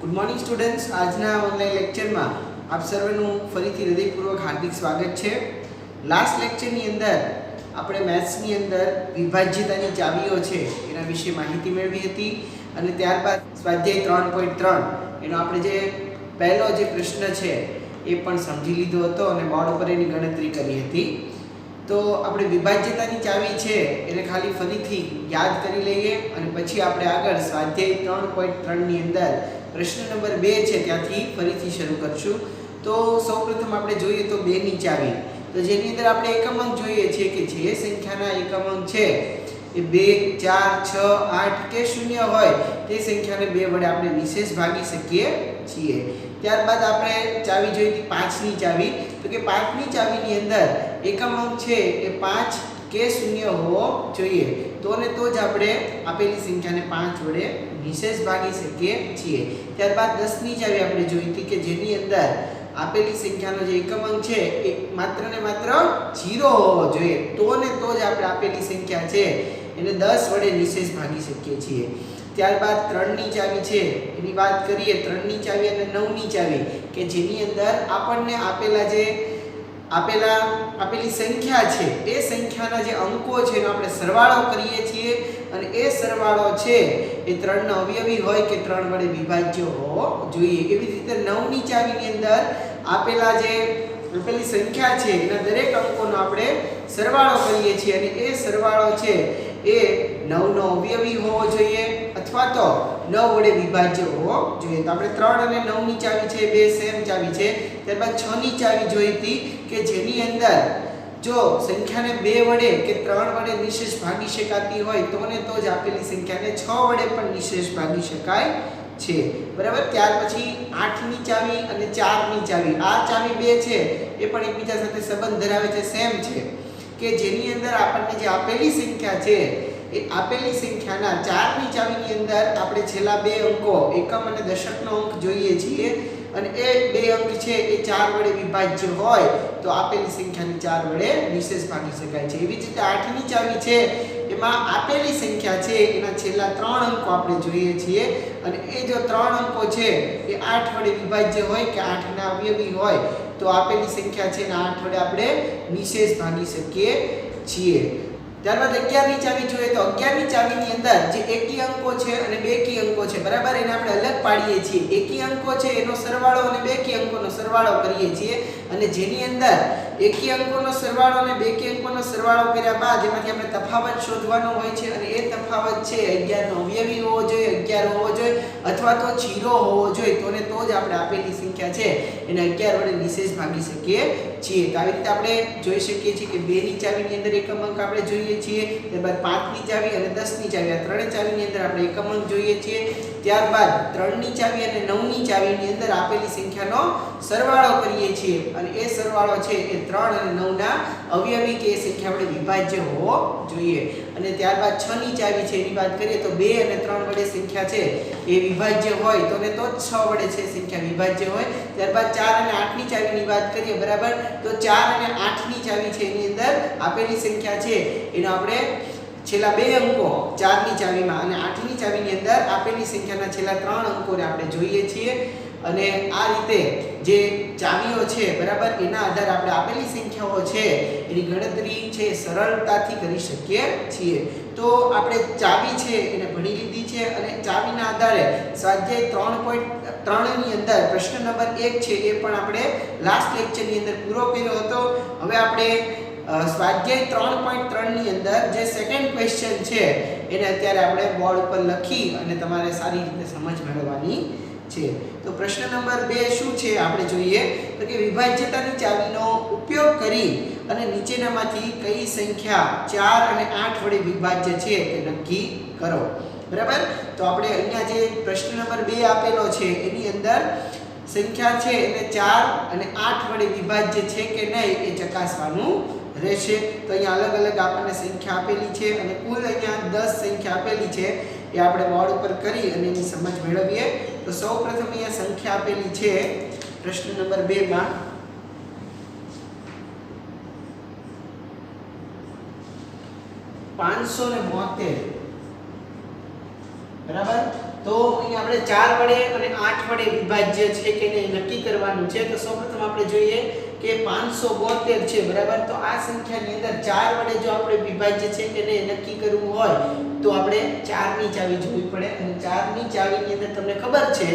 Good morning students. आजना online lecture में आप सर्वेनु फरीथी हृदयपूर्वक हार्दिक स्वागत है। लास्ट लेक्चर नी अंदर આપણે મેથ્સ ની અંદર વિભાજ્યતાની ચાવીઓ છે એના વિશે માહિતી મેળવી હતી અને ત્યારબાદ સ્વાધ્યાય 3.3 એનો આપણે જે પહેલો જે પ્રશ્ન છે એ પણ સમજી લીધો હતો અને બોર્ડ ઉપર એની ગણતરી કરી હતી। તો આપણે વિભાજ્યતાની ચાવી છે એને ખાલી ફરીથી યાદ કરી લઈએ અને પછી આપણે આગળ સ્વાધ્યાય 3.3 ની અંદર प्रश्न नंबर 2 છે ત્યાંથી ફરીથી શરૂ કરશું। તો સૌપ્રથમ આપણે જોઈએ તો 2 ની ચાવી, તો જેની અંદર આપણે એકમ અંક જોઈએ છે કે જે સંખ્યાના એકમ અંક છે એ 2 4 6 8 કે 0 હોય તે સંખ્યાને 2 વડે આપણે નિશેષ ભાગી શકીએ છીએ। ત્યારબાદ આપણે ચાવી જોઈ હતી 5 ની ચાવી, તો કે 5 ની ચાવીની અંદર એકમ અંક છે એ 5 કે 0 હોવો જોઈએ, તો ને તો જ આપણે આપેલી સંખ્યાને 5 વડે નિશેષ ભાગી શકીએ છીએ। ત્યારબાદ 10 ની ચાવી આપણે જોઈ હતી કે જેની અંદર આપેલી સંખ્યાનો જે એકમ અંક છે એ માત્ર ને માત્ર 0 હોવો જોઈએ, તો ને તો જ આપણે આપેલી સંખ્યા છે એને 10 વડે નિશેષ ભાગી શકીએ છીએ। ત્યારબાદ 3 ની ચાવી છે એની વાત કરીએ, 3 ની ચાવી અને 9 ની ચાવી કે જેની અંદર આપણને આપેલી સંખ્યા છે એ સંખ્યાના જે અંકો છે એનો આપણે સરવાળો કરીએ છીએ અને એ સરવાળો છે એ 3 નો અવયવી હોય કે 3 વડે વિભાજ્ય હોવો જોઈએ। એવી રીતે 9 ની ચાવીની અંદર આપેલી સંખ્યા છે એના દરેક અંકોનો આપણે સરવાળો કરીએ છીએ અને એ સરવાળો છે એ 9 નો અવયવી હોવો જોઈએ અથવા તો 9 વડે વિભાજ્ય હોવો જોઈએ। તો આપણે 3 અને 9 ની ચાવી છે બે સેમ ચાવી છે। ત્યારબાદ 6 ની ચાવી જોઈ હતી કે જેની અંદર જો સંખ્યાને 2 વડે કે 3 વડે નિશેષ ભાગી શકાતી હોય તો ને તો જ આપેલી સંખ્યાને 6 વડે પણ નિશેષ ભાગી શકાય છે, બરાબર। ત્યાર પછી 8 ની ચાવી અને 4 ની ચાવી, આ ચાવી બે છે એ પણ એકબીજા સાથે સંબંધ ધરાવે છે, સેમ છે કે જેની અંદર આપણને જે આપેલી સંખ્યા છે એ આપેલી સંખ્યાના 4 ની ચાવીની અંદર આપણે છેલ્લા બે અંકો એકમ અને દશકનો અંક જોઈએ છીએ અને એ બે અંક છે એ 4 વડે વિભાજ્ય હોય તો આપેલી સંખ્યાને 4 વડે નિશેષ ભાગી શકાય છે। એવી જ રીતે 8 ની ચાવી છે એમાં આપેલી સંખ્યા છે એના છેલ્લા 3 અંકો આપણે જોઈએ છીએ અને એ જો 3 અંકો છે એ 8 વડે વિભાજ્ય હોય કે 8 ના અવયવી હોય તો આપેલી સંખ્યા છે એના 8 વડે આપણે નિશેષ ભાગી શકીએ છીએ। ત્યારબાદ 11 ની ચાવી જોઈએ તો 11 ની ચાવીની અંદર જે એકી અંકો છે અને બેકી અંકો છે, બરાબર, એને આપણે અલગ પાડીએ છીએ। એકી અંકો છે એનો સરવાળો અને બેકી અંકોનો સરવાળો કરીએ છીએ અને જેની અંદર એકી અંકોનો સરવાળો અને બેકી અંકોનો સરવાળો કર્યા બાદ એમાંથી આપણે તફાવત શોધવાનો હોય છે અને એ તફાવત છે 11 નો અવયવી હોવો જોઈએ, 11 હોવો જોઈએ અથવા તો 0 હોવો જોઈએ, તો ને તો જ આપણે આપેલી સંખ્યા છે એને 11 વડે નિશેષ ભાગી શકીએ છીએ। તો આવી રીતે આપણે જોઈ શકીએ છીએ કે 2 ની ચાવીની અંદર એકમ અંક આપણે જોઈએ છીએ, ત્યારબાદ 5 ની ચાવી અને 10 ની ચાવી, આ ત્રણેય ચાવીની અંદર આપણે એકમ અંક જોઈએ છીએ। ત્યારબાદ 3 ની ચાવી અને 9 ની ચાવીની અંદર આપેલી સંખ્યાનો સરવાળો કરીએ છીએ અને એ સરવાળો છે એ 3 અને 9 ના અવયવી કે એ સંખ્યા વડે વિભાજ્ય હોવો જોઈએ। અને ત્યારબાદ 6 ની ચાવી છે એની વાત કરીએ તો 2 અને 3 વડે સંખ્યા છે એ વિભાજ્ય હોય તો ને તો જ 6 વડે છે સંખ્યા વિભાજ્ય હોય। ત્યારબાદ 4 અને 8 ની ચાવીની વાત કરીએ, બરાબર, તો 4 અને 8 ની ચાવી છે એની અંદર આપેલી સંખ્યા છે એનો આપણે છેલ્લા બે અંકો 4 ની ચાવીમાં અને 8 ની ચાવીની અંદર આપેલી સંખ્યાના છેલ્લા 3 અંકોને આપણે જોઈએ છીએ અને આ રીતે જે ચાવીઓ છે, બરાબર, એના આધારે આપણે આપેલી સંખ્યાઓ છે એની ગણતરી છે સરળતાથી કરી શકીએ છીએ। તો આપણે ચાવી છે એને ભણી લીધી છે અને ચાવીના આધારે સ્વાધ્યાય 3.3 ની અંદર પ્રશ્ન નંબર 1 છે એ પણ આપણે લાસ્ટ લેક્ચરની અંદર પૂરો કર્યો હતો। હવે આપણે સ્વાધ્યાય 3.3 ની અંદર જે સેકન્ડ ક્વેશ્ચન છે એને અત્યારે આપણે બોર્ડ ઉપર લખી અને તમારે સારી રીતે સમજ મેળવવાની છે। તો પ્રશ્ન નંબર 2 શું છે આપણે જોઈએ તો કે વિભાજ્યતાની ચાવીનો ઉપયોગ કરી અને નીચેનામાંથી કઈ સંખ્યા 4 અને 8 વડે વિભાજ્ય છે તે નક્કી કરો, બરાબર। તો આપણે અહીંયા જે પ્રશ્ન નંબર 2 આપેલો છે એની અંદર સંખ્યા છે એને 4 અને 8 વડે વિભાજ્ય છે કે નહીં એ ચકાસવાનું રહેશે। તો અહીંયા અલગ અલગ આપણને સંખ્યા આપેલી છે અને કુલ અહીંયા 10 સંખ્યા આપેલી છે એ આપણે બોર્ડ ઉપર કરી અને એની સમજ મેળવીએ। તો સૌપ્રથમ અહીંયા સંખ્યા આપેલી છે પ્રશ્ન નંબર 2 માં 572, બરાબર। તો અહીં આપણે 4 વડે અને 8 વડે વિભાજ્ય છે કે નહીં નક્કી કરવાનું છે. તો સૌપ્રથમ આપણે જોઈએ કે 572 છે બરાબર. તો આ સંખ્યાની અંદર 4 વડે જો આપણે વિભાજ્ય છે કે નહીં નક્કી કરવું હોય તો આપણે 4 ની ચાવી જોવી પડે. અને 4 ની ચાવીની અંદર તમને ખબર છે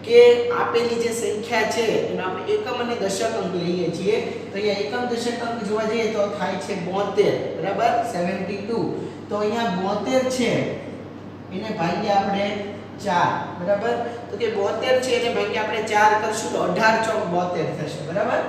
કે આપેલી જે સંખ્યા છે એનો આપણે એકમ અને દશક અંક લઈએ છીએ. તો અહીંયા એકમ દશક અંક જોવા જઈએ તો થાય છે 72 બરાબર 72. તો અહીંયા 72 છે એને ભાગ્યા આપણે 4 બરાબર. તો કે 72 છે એને ભાગ્યા આપણે 4 કરશું તો 18 ચોક 72 થશે બરાબર.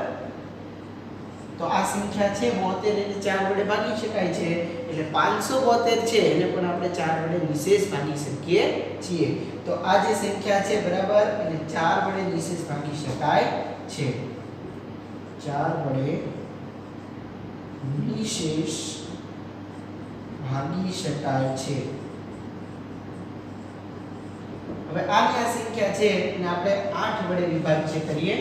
તો આ સંખ્યા છે 72 એને 4 વડે ભાગી શકાય છે. એટલે 572 છે એને પણ આપણે 4 વડે નિશેષ ભાગી શકીએ છીએ. તો આ જે સંખ્યા છે બરાબર એને 4 વડે નિશેષ ભાગી શકાય છે. 4 વડે નિશેષ ભાગી શકાય છે. હવે આની આ સંખ્યા છે એને આપણે 8 વડે વિભાજ્ય કરીએ.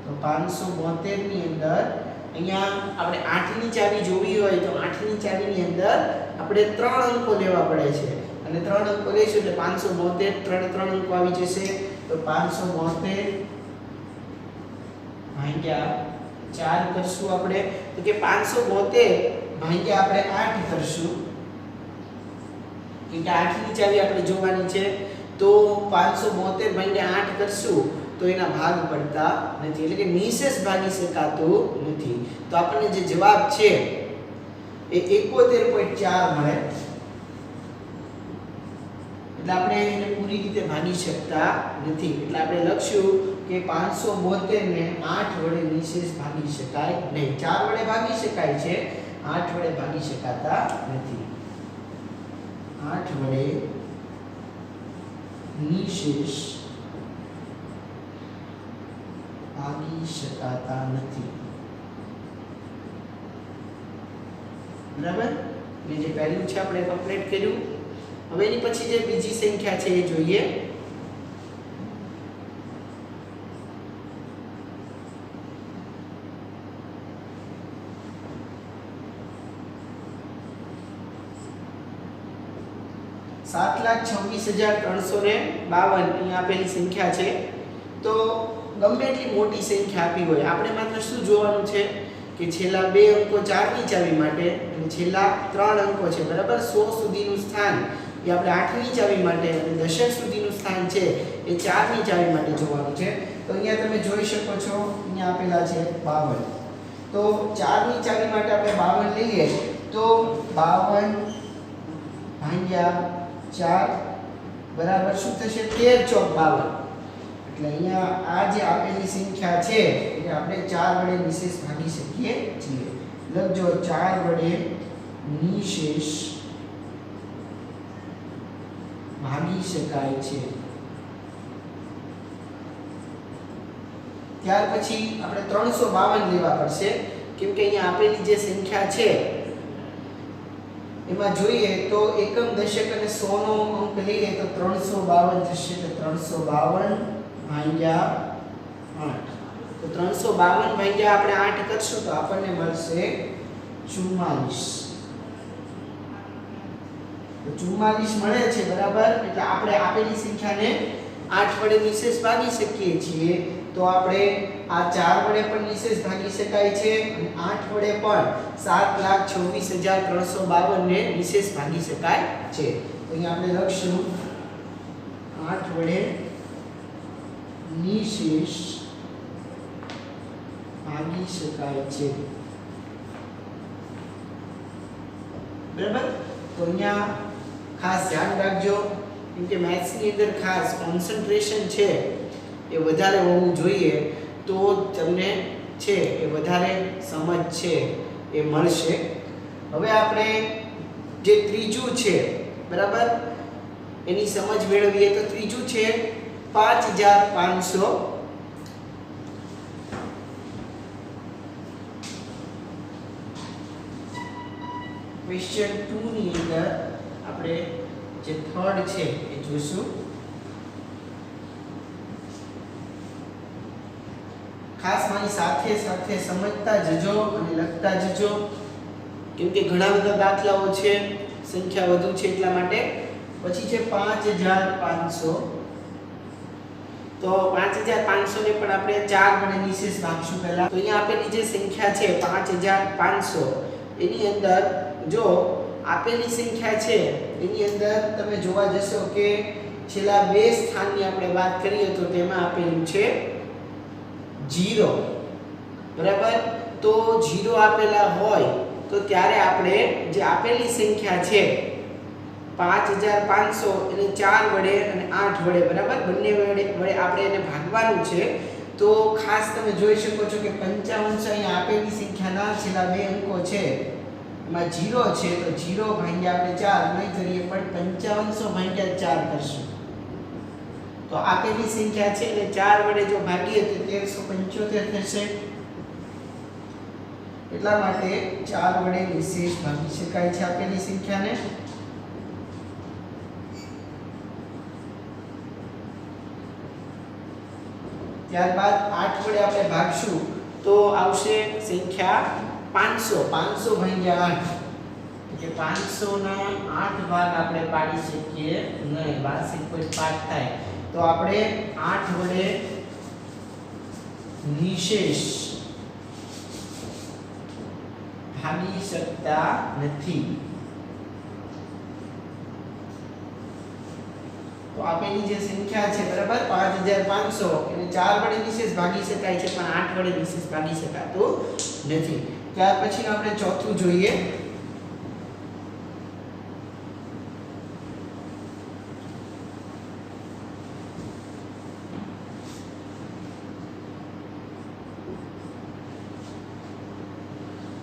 તો 572 ની અંદર અહીંયા આપણે 8 ની ચાવી જોવી હોય તો 8 ની ચાવીની અંદર આપણે 3 અંકો લેવા પડે છે. અને 3 અંકો લઈશું એટલે 572 3 અંકો આવી જશે. તો 572 ભાગ્યા 4 કરશું આપણે. તો કે 572 ભાગ્યા આપણે 8 કરશું. કે 8 ની ચાવી આપણે જોવાની છે. તો 572 ભાગ્યા 8 કરશું તો એના ભાગ પડતા નથી, એટલે કે નિશેષ ભાગી શકાતું નથી. તો આપણને જે જવાબ છે એ 71.4 મળે. એટલે આપણે એને પૂરી રીતે ભાગી શકતા નથી. એટલે આપણે લખશું કે 572 ને 8 વડે નિશેષ ભાગી શકાય નહીં. 4 વડે ભાગી શકાય છે, 8 વડે ભાગી શકાતા નથી. 8 વડે નિશેષ ભાગી શકાતા નથી બરાબર. એટલે જે પહેલું છે આપણે કમ્પ્લીટ કર્યું. હવે એની પછી જે બીજી સંખ્યા છે એ જોઈએ. ₹7,26,352 અહીં આપેલી સંખ્યા છે. તો ગમે એટલી મોટી સંખ્યા આપી હોય આપણે માત્ર શું જોવાનું છે કે છેલ્લા 2 અંકો 4 ની ચાવી માટે અને છેલ્લા 3 અંકો છે બરાબર 100 સુધીનું સ્થાન એ આપણે 8 ની ચાવી માટે અને દશક સુધીનું સ્થાન છે એ 4 ની ચાવી માટે જોવાનું છે. તો અહીંયા તમે જોઈ શકો છો અહીંયા આપેલા છે 52. તો 4 ની ચાવી માટે આપણે 52 લઈએ તો 52 ભાગ્યા 4 બરાબર શું થશે 13 ચોક 52. એટલે અહીંયા આ જે આપેલી સંખ્યા છે એ આપણે 4 વડે નિશેષ ભાગી શકીએ છીએ. લખજો 4 વડે નિશેષ ભાગી શકાય છે. ત્યાર પછી આપણે 352 લેવા પડશે કેમ કે અહીંયા આપેલી જે સંખ્યા છે એમાં જોઈએ તો એકમ દશક અને 100 નો અંક લઈએ તો 352 થશે. એટલે 352 ભાગ્યા 8. તો 352 ભાગ્યા આપણે 8 કરશું તો આપણને મળશે 44. તો 44 મળે છે બરાબર. એટલે આપણે આપેલી સંખ્યાને 8 વડે નિશેષ ભાગી શકીએ છીએ. તો આપણે આ 4 વડે પણ નિશેષ ભાગી શકાય છે અને 8 વડે પણ 7,26,352 ને નિશેષ ભાગી શકાય છે. તો અહીંયા આપણે લખશું 8 વડે નિશેષ ભાગી શકાય છે બરાબર. તો અહીંયા ખાસ ધ્યાન રાખજો કેમ કે મેથ્સ ની અંદર ખાસ કોન્સન્ટ્રેશન છે એ વધારે હોવું જોઈએ તો તમને છે એ વધારે સમજ છે એ મળશે. હવે આપણે જે ત્રીજું છે બરાબર એની સમજ મેળવીએ તો ત્રીજું છે 5,500. ક્વેશ્ચન 2 ની અંદર આપણે જે થર્ડ છે એ જોઈશું. ખાસ મારી સાથે સાથે સમજતા જજો અને લખતા જજો કેમ કે ઘણા બધા દાખલાઓ છે, સંખ્યા વધુ છે એટલા માટે. પછી છે 5500 તો 5500 ને પણ આપણે 4 વડે નિશેષ ભાગશું પહેલા તો અહીંયા આપેલી જે સંખ્યા છે 5500 એની અંદર જો આપેલી સંખ્યા છે એની અંદર તમે જોવા જશો કે છેલ્લા બે સ્થાનની આપણે વાત કરીએ તો તેમાં આપેલું છે 0 બરાબર તો 0 આપેલા હોય તો ત્યારે આપણે જે આપેલી સંખ્યા છે 5500 એને 4 વડે અને 8 વડે બરાબર બંને વડે આપણે એને ભાગવાનું છે તો ખાસ તમે જોઈ શકો છો કે 5500 અહીંયા આપેલી સંખ્યાના છેલ્લા બે અંકો છે એમાં 0 છે તો 0 ભાગ્યા આપણે 4 નહીં કરીએ પણ 5500 ભાગ્યા 4 કરશું તો આપેલી સંખ્યા છે એને 4 વડે જો ભાગીએ તો 1375 થશે એટલા માટે 4 વડે નિશેષ ભાગી શકાય છે આપેલી સંખ્યાને ત્યારબાદ 8 વડે આપણે ભાગશું તો આવશે સંખ્યા 500 500 ભાગ્યા 8 કે 500 ના 8 ભાગ આપણે પાડી શકીએ નહીં 12.5 થાય તો આપણે 8 વડે નિશેષ ભાગી શકતા નથી તો આપેલી જે સંખ્યા છે બરાબર 5500 એને 4 વડે નિશેષ ભાગી શકાય છે પણ 8 વડે નિશેષ ભાગી શકાતો નથી ત્યાર પછી આપણે ચોથું જોઈએ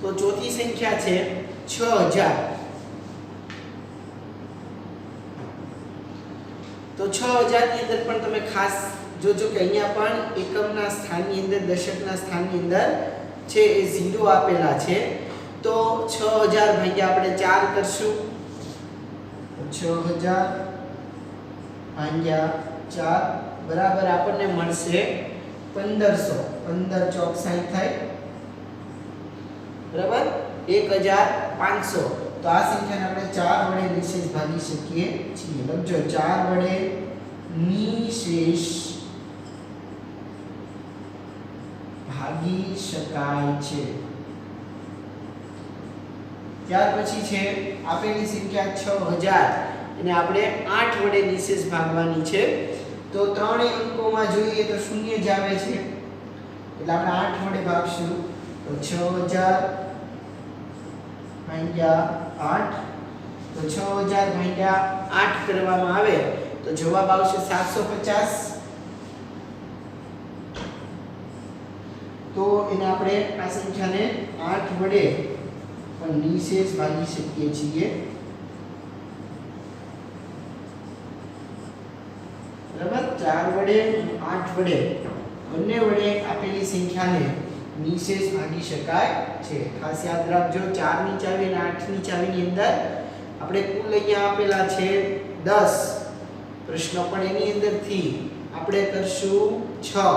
તો ચોથી સંખ્યા છે 6000 તો 6000 ની અંદર પણ તમે ખાસ જોજો કે અહીંયા પણ એકમના સ્થાનની અંદર દશકના સ્થાનની અંદર છે એ 0 આપેલા છે તો 6000 ભાગ્યા આપણે 4 કરશું 6000 ભાગ્યા 4 બરાબર આપણને મળશે 1500 15 ચોક 60 થાય બરાબર 1500 તો આ સંખ્યાને આપણે 4 વડે નિશેષ ભાગી શકીએ છીએ લખજો 4 વડે નિશેષ ભાગી શકાય છે ત્યાર પછી છે આપેલી સંખ્યા 6000 એને આપણે 8 વડે નિશેષ ભાગવાની છે તો ત્રણેય અંકોમાં જોઈએ તો શૂન્ય જ આવે છે એટલે આપણે 8 વડે ભાગશું તો 6000 ભાગ્યા 8 તો 6000 ભાગ્યા 8 કરવામાં આવે તો જવાબ આવશે 750 તો એને આપણે આ સંખ્યાને 8 વડે પણ નિશેષ ભાગી શકીએ છીએ બરાબર 4 વડે 8 વડે બંને વડે આપેલી સંખ્યાને નિશેષ ભાગી શકાય છે ખાસ યાદ રાખજો 4 ની ચાવી અને 8 ની ચાવીની અંદર આપણે કુલ અહીંયા આપેલા છે 10 પ્રશ્ન પણ એની અંદરથી આપણે કરશું 6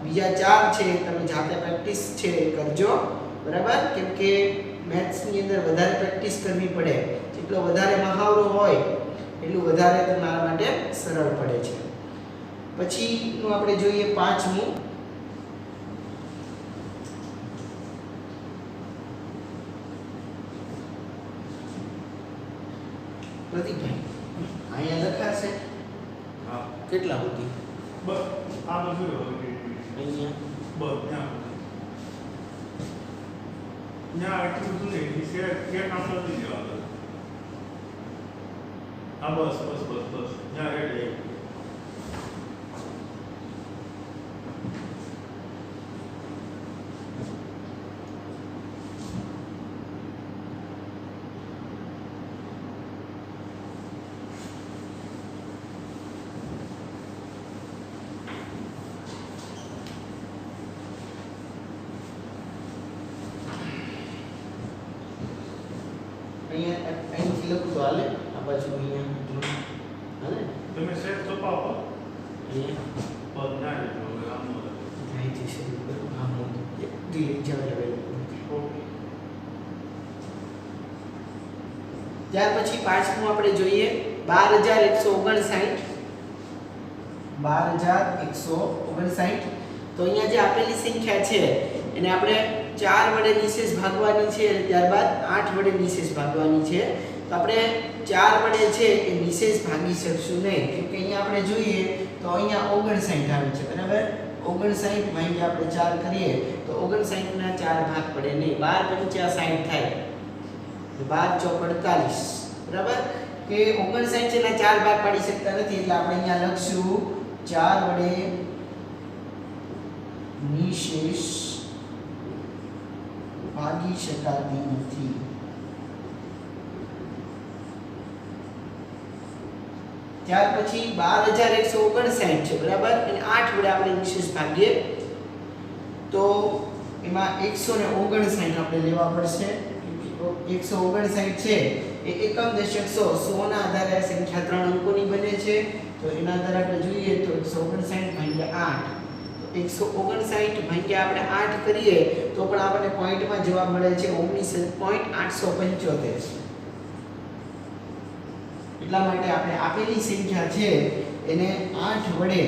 બીજા 4 છે તમે જાતે પ્રેક્ટિસ છે કરજો બરાબર કેમ કે મેથ્સ ની અંદર વધારે પ્રેક્ટિસ કરવી પડે જેટલો વધારે મહાવરો હોય એટલું વધારે તમારા માટે સરળ પડે છે પછીનું આપણે જોઈએ પાંચમું પ્રતિભાઈ અહીંયા લખાશે હા કેટલા સુધી બસ આ બધું અહીંયા બસ ત્યાં આટલું બધું નહીં કે કામ નથી જવાનું હા બસ ત્યાં રેડી અહીંયા અહીંથી લખું તો હાલે આ બાજુ અહીંયા હાલે તમે સેટ છપાવો અહીંયા બસ ના રેજો આમ અહીંથી શરૂ કરું આમ ડિલીટ જવા લેવલ ઓકે ત્યાર પછી પાંચમું આપણે જોઈએ 12159. 12159. તો અહીંયા જે આપેલી સંખ્યા છે એને આપણે 4 વડે નિશેષ ભાગવાની છે અને ત્યારબાદ 8 વડે નિશેષ ભાગવાની છે. તો આપણે 4 વડે છે એ નિશેષ ભાગી શકશું નહીં, કેમ કે અહીંયા આપણે જોઈએ તો અહીંયા 59 આવે છે, બરાબર. 59 ભાગ્યા આપણે 4 કરીએ તો 59 ના 4 ભાગ પડે નહીં. 12 × 5 = 60 થાય. 12 × 4 = 48, બરાબર. કે 59 ના 4 ભાગ પાડી શકતા નથી, એટલે આપણે અહીંયા લખશું 4 વડે નિશેષ ભાગી શકાતી નથી. ત્યાર પછી 12159 છે, બરાબર. અને 8 વડે આપણે નિશેષ ભાગીએ તો એમાં 159 આપણે લેવા પડશે. 159 છે એ એકમ દશક સો ના આધારે આ સંખ્યા 3 અંકોની બને છે. તો એના આધારે આપણે જોઈએ તો 159 ભાગ્યા 8, તો 159 ભાગ્યા આપણે 8 કરીએ તો પણ આપણને પોઈન્ટમાં જવાબ મળે છે 19.875. એટલા માટે આપણે આપેલી સંખ્યા છે એને 8 વડે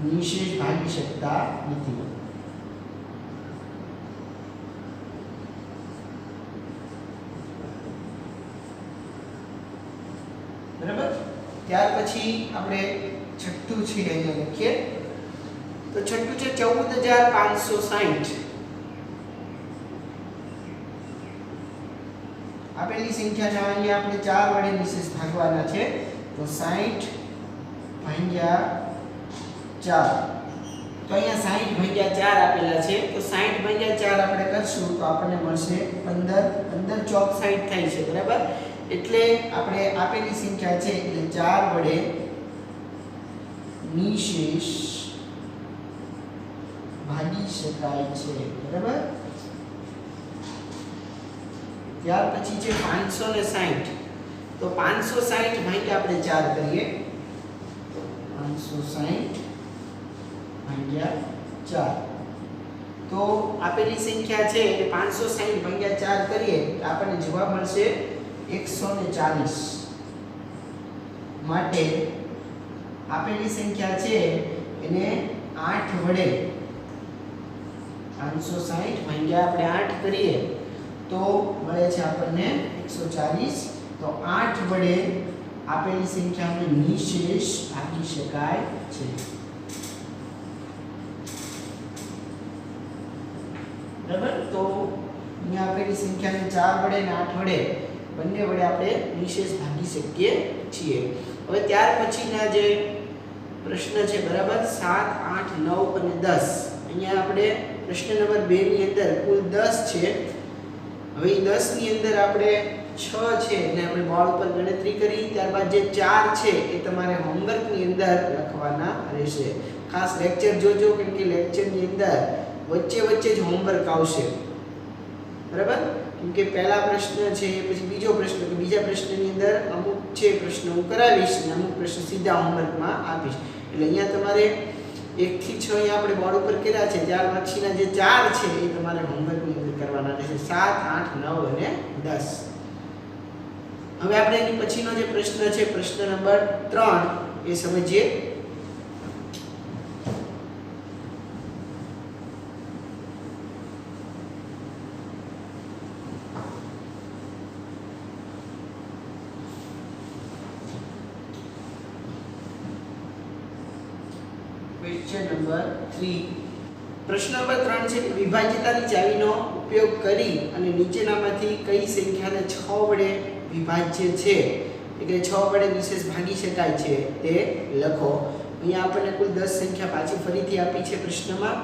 નિશેષ ભાગી શકતા નથી. બરાબર. ત્યાર પછી આપણે છઠ્ઠું છે અહીંયા લખીએ તો છઠ્ઠું છે 14560. આપેલી સંખ્યાને અહીંયા આપણે 4 વડે નિશેષ ભાગવાના છે. તો 60 ભાગ્યા 4. તો અહીંયા 60 ભાગ્યા 4 આપેલા છે. તો 60 ભાગ્યા 4 આપણે કરશું તો આપણને મળશે 15. 15 ચોક 60 થાય છે, બરાબર. એટલે આપણે આપેલી સંખ્યા છે એટલે 4 વડે નિશેષ ભાગી શકાય છે, બરાબર. ત્યાર પછી છે 560. તો 560 ભાગ્યા આપણે 4 કરીએ તો 560 ભાગ્યા 4. તો આપેલી સંખ્યા છે એટલે 560 ભાગ્યા 4 કરીએ તો આપણને જવાબ મળશે 140. માટે આપેલી સંખ્યા છે એને 8 વડે 560 ભાગ્યા આપણે 8 કરીએ તો મળે છે આપણને 140. તો 8 વડે આપેલી સંખ્યાને નિશેષ ભાગી શકાય છે. બરાબર. તો અહીંયા આપેલી સંખ્યાને 4 વડે અને 8 વડે બંને વડે આપણે નિશેષ ભાગી શકીએ છીએ. હવે ત્યાર પછીના જે પ્રશ્ન છે, બરાબર, 7, 8, 9 અને 10. અહીંયા આપણે પ્રશ્ન નંબર 2 ની અંદર કુલ 10 છે. હવે 10 ની અંદર આપણે 6 છે એટલે આપણે બોર્ડ ઉપર ગણતરી કરી. ત્યારબાદ જે 4 છે એ તમારે હોમવર્ક ની અંદર લખવાના રહેશે. ખાસ લેક્ચર જોજો, કેમ કે લેક્ચર ની અંદર વચ્ચે વચ્ચે જ હોમવર્ક આવશે, બરાબર. કેમ કે પહેલા પ્રશ્ન છે પછી બીજો પ્રશ્ન, કે બીજા પ્રશ્નની અંદર અમુક છે પ્રશ્ન હું કરાવીશ અને અમુક પ્રશ્ન સીધા હોમવર્કમાં આપીશ. એટલે અહીંયા તમારે 1 થી 6 અહીંયા આપણે બોર્ડ ઉપર કર્યા છે. ત્યાર પછીના જે 4 છે એ તમારે હોમવર્કની અંદર કરવાના રહેશે. 7, 8, 9 અને 10. હવે આપણે એની પછીનો જે પ્રશ્ન છે પ્રશ્ન નંબર 3 એ સમજીએ. Question number 3. પ્રશ્ન નંબર 3 છે કે વિભાજ્યતાની ચાવીનો ઉપયોગ કરી અને નીચેનામાંથી કઈ સંખ્યાને 6 વડે વિભાજ્ય છે, એટલે 6 વડે નિશેષ ભાગી શકાય છે તે લખો. અહીંયા આપણને કુલ 10 સંખ્યા પાછી ફરીથી આપી છે પ્રશ્નમાં.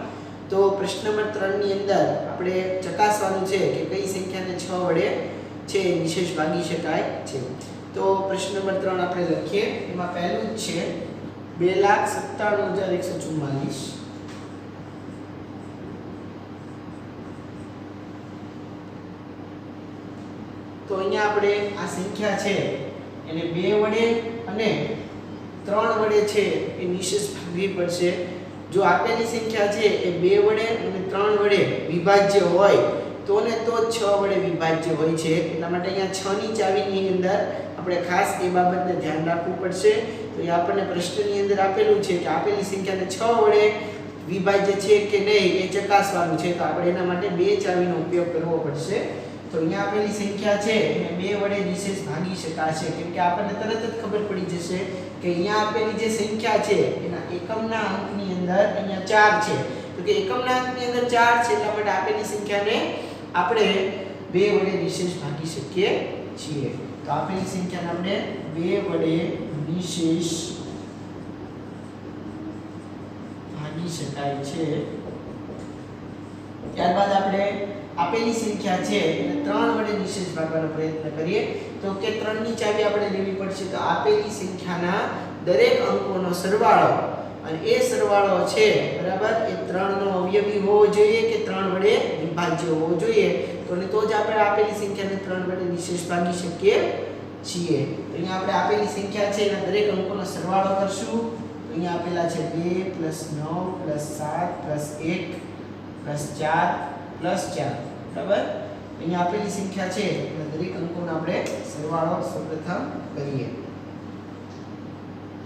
તો પ્રશ્ન નંબર 3 ની અંદર આપણે ચકાસવાનું છે કે કઈ સંખ્યાને 6 વડે છે નિશેષ ભાગી શકાય છે. તો પ્રશ્ન નંબર 3 આપણે લખીએ. એમાં પહેલું જ છે 2,97,144. તો અહીંયા આપણે આ સંખ્યા છે એને 2 વડે અને 3 વડે છે એ નિશેષ ભાગવી પડશે. જો આપેલી સંખ્યા છે એ 2 વડે અને 3 વડે વિભાજ્ય હોય તો ને તો જ 6 વડે વિભાજ્ય હોય છે. એટલા માટે અહીંયા 6 ની ચાવીની અંદર આપણે ખાસ એ બાબતને ધ્યાન રાખવું પડશે. તો એ આપણને પ્રશ્નની અંદર આપેલું છે કે આપેલી સંખ્યાને 6 વડે વિભાજ્ય છે કે નહીં એ ચકાસવાનું છે. તો આપણે એના માટે બે ચાવીનો ઉપયોગ કરવો પડશે. તો અહીંયા આપેલી સંખ્યા છે એને 2 વડે નિશેષ ભાગી શકાશે, કેમ કે આપણને તરત જ ખબર પડી જશે કે અહીંયા આપેલી જે સંખ્યા છે એના એકમના અંકની અંદર અહીંયા 4 છે. તો કે એકમના અંકની અંદર 4 છે એટલા માટે આપેલી સંખ્યાને આપણે 2 વડે નિશેષ ભાગી શકીએ છીએ. તો આપેલી સંખ્યાને આપણે 2 વડે નિશેષ ભાગી શકાય છે. ત્યારબાદ આપણે આપેલી સંખ્યા છે એને 3 વડે નિશેષ ભાગવાનો પ્રયત્ન કરીએ. તો કે 3 ની ચાવી આપણે લેવી પડશે. તો આપેલી સંખ્યાના દરેક અંકોનો સરવાળો, અને એ સરવાળો છે બરાબર એ 3 નો અવયવી હોવો જોઈએ કે 3 વડે વિભાજ્ય હોવો જોઈએ. તો જ આપણે આપેલી સંખ્યાને 3 વડે નિશેષ ભાગી શકીએ છીએ. તો અહીંયા આપણે આપેલી સંખ્યા છે એના દરેક અંકોનો સરવાળો કરશું. તો અહીંયા આપેલા છે 2 + 9 + 7 + 1 + 4 + 4 બરાબર. અહીંયા આપેલી સંખ્યા છે એના દરેક અંકોનો આપણે સરવાળો સૌપ્રથમ કરીએ.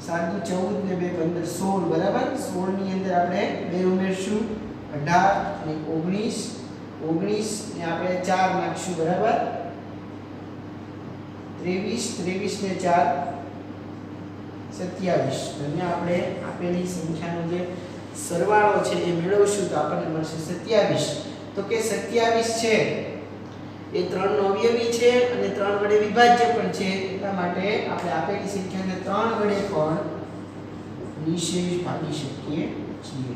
7 × 14 ને 2 = 15 16 બરાબર. 16 ની અંદર આપણે 2 ઉમેરશું 18 અને 19 19 ને આપણે 4 નાખશું બરાબર. 23 ને 4 27. અને આપણે આપેલી સંખ્યાનો જે સરવાળો છે એ મેળવશું તો આપણને મળશે 27. તો કે 27 છે એ 3 નો અવયવી છે અને 3 વડે વિભાજ્ય પણ છે. એટલા માટે આપણે આપેલી સંખ્યાને 3 વડે પણ નિશેષ ભાગી શકીએ છીએ.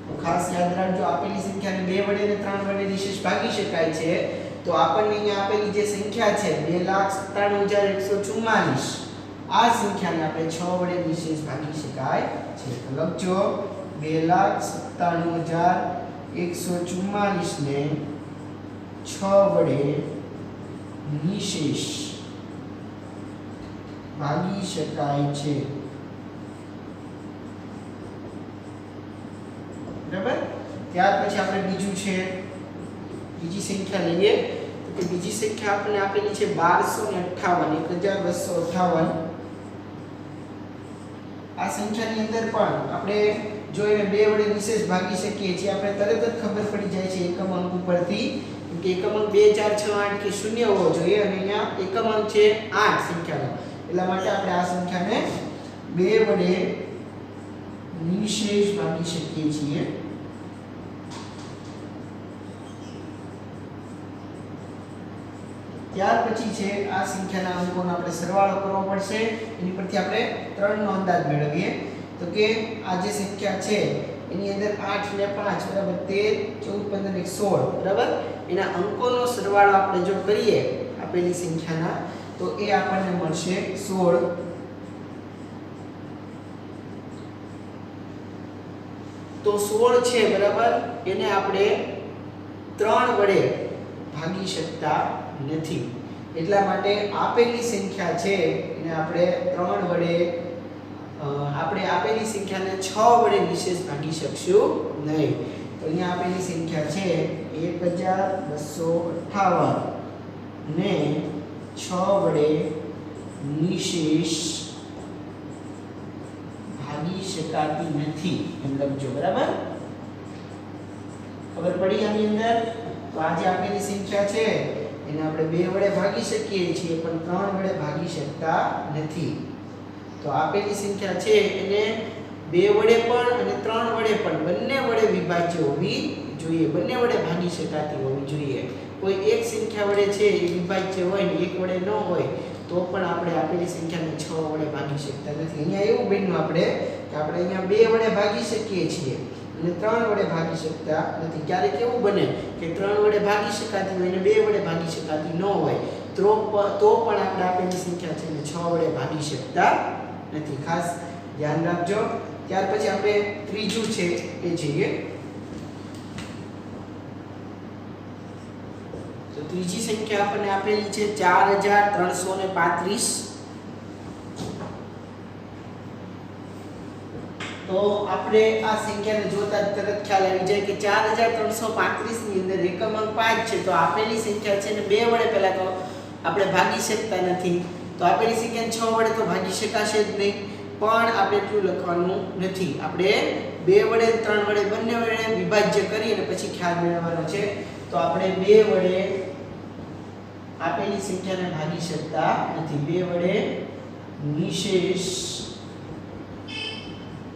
તો ખાસ યાદ રાખજો, આપેલી સંખ્યાને 2 વડે અને 3 વડે નિશેષ ભાગી શકાય છે. તો આપણને અહીંયા આપેલી જે સંખ્યા છે 2,97,144 આ સંખ્યાને આપણે 6 વડે નિશેષ ભાગી શકાય છે. તો લખજો 2,97,144 ને 6 વડે નિશેષ ભાગી શકાય છે બરાબર. ત્યાર પછી આપણે બીજું છે બીજી સંખ્યા લઈએ. તો કે બીજી સંખ્યા આપણને આપેલી છે 1258 1258. આ સંખ્યાની અંદર પણ આપણે જો એને 2 વડે નિશેષ ભાગી શકીએ છીએ આપણે તરત જ ખબર પડી જાય છે એકમ અંક ઉપરથી કે એકમ અંક 2 4 6 8 કે 0 હોવો જોઈએ અને અહીંયા એકમ અંક છે 8 સંખ્યાનો. એટલા માટે આપણે આ સંખ્યાને 2 વડે નિશેષ ભાગી શકીએ છીએ. ત્યાર પછી છે આ સંખ્યાના અંકોનો આપણે સરવાળો કરવો પડશે. એની પરથી આપણે 3 નો અંદાજ મેળવીએ. તો કે આ જે સંખ્યા છે એની અંદર 8 ને 5 બરાબર 13 14 15 ને 16 બરાબર. એના અંકોનો સરવાળો આપણે જો કરીએ આપેલી સંખ્યાના તો એ આપણને મળશે 16. તો 16 છે બરાબર એને આપણે 3 વડે ભાગી શકતા નથી. એટલા માટે આપેલી સંખ્યા છે એને આપણે 3 વડે આપણે આપેલી સંખ્યાને 6 વડે નિશેષ ભાગી શકશું નહીં. તો અહીંયા આપેલી સંખ્યા છે 1258 ને 6 વડે નિશેષ ભાગી શકાતી નથી એમ લખજો બરાબર. ખબર પડી આની અંદર. તો આ જે આપેલી સંખ્યા છે એને આપણે 2 વડે ભાગી શકીએ છીએ પણ 3 વડે ભાગી શકતા નથી. તો આપેલી સંખ્યા છે એને 2 વડે પણ અને 3 વડે પણ બંને વડે વિભાજ્ય હોવી જોઈએ, બંને વડે ભાગી શકાતી હોવી જોઈએ. કોઈ એક સંખ્યા વડે છે એ વિભાજ્ય હોય ને એક વડે ન હોય તો પણ આપણે આપેલી સંખ્યાને 6 વડે ભાગી શકતા નથી. અહીંયા એવું બન્યું આપણે કે આપણે અહીંયા 2 વડે ભાગી શકીએ છીએ અને 3 વડે ભાગી શકતા નથી. ક્યારેક એવું બને કે 3 વડે ભાગી શકાતી હોય અને 2 વડે ભાગી શકાતી ન હોય તો પણ આપણે આપેલી સંખ્યા છે એને 6 વડે ભાગી શકતા નથી. ખાસ ધ્યાન રાખજો. ત્યાર પછી આપણે ત્રીજું છે એ જોઈએ. તો ત્રીજી સંખ્યા આપણને આપેલી છે 4335. તો આપણે આ સંખ્યાને જોતા જ તરત ખ્યાલ આવી જાય કે 4335 ની અંદર એકમ અંક 5 છે તો આપેલી સંખ્યા છે ને 2 વડે પહેલા તો આપણે ભાગી શકતા નથી તો આપેલી સંખ્યાને 6 વડે તો ભાગી શકાશે જ નહીં પણ આપણે એટલું લખવાનું નથી આપણે 2 વડે 3 વડે બંને વડે વિભાજ્ય કરી અને પછી ખ્યાલ મેળવવાનો છે તો આપણે 2 વડે આપેલી સંખ્યાને ભાગી શકતા નથી 2 વડે નિશેષ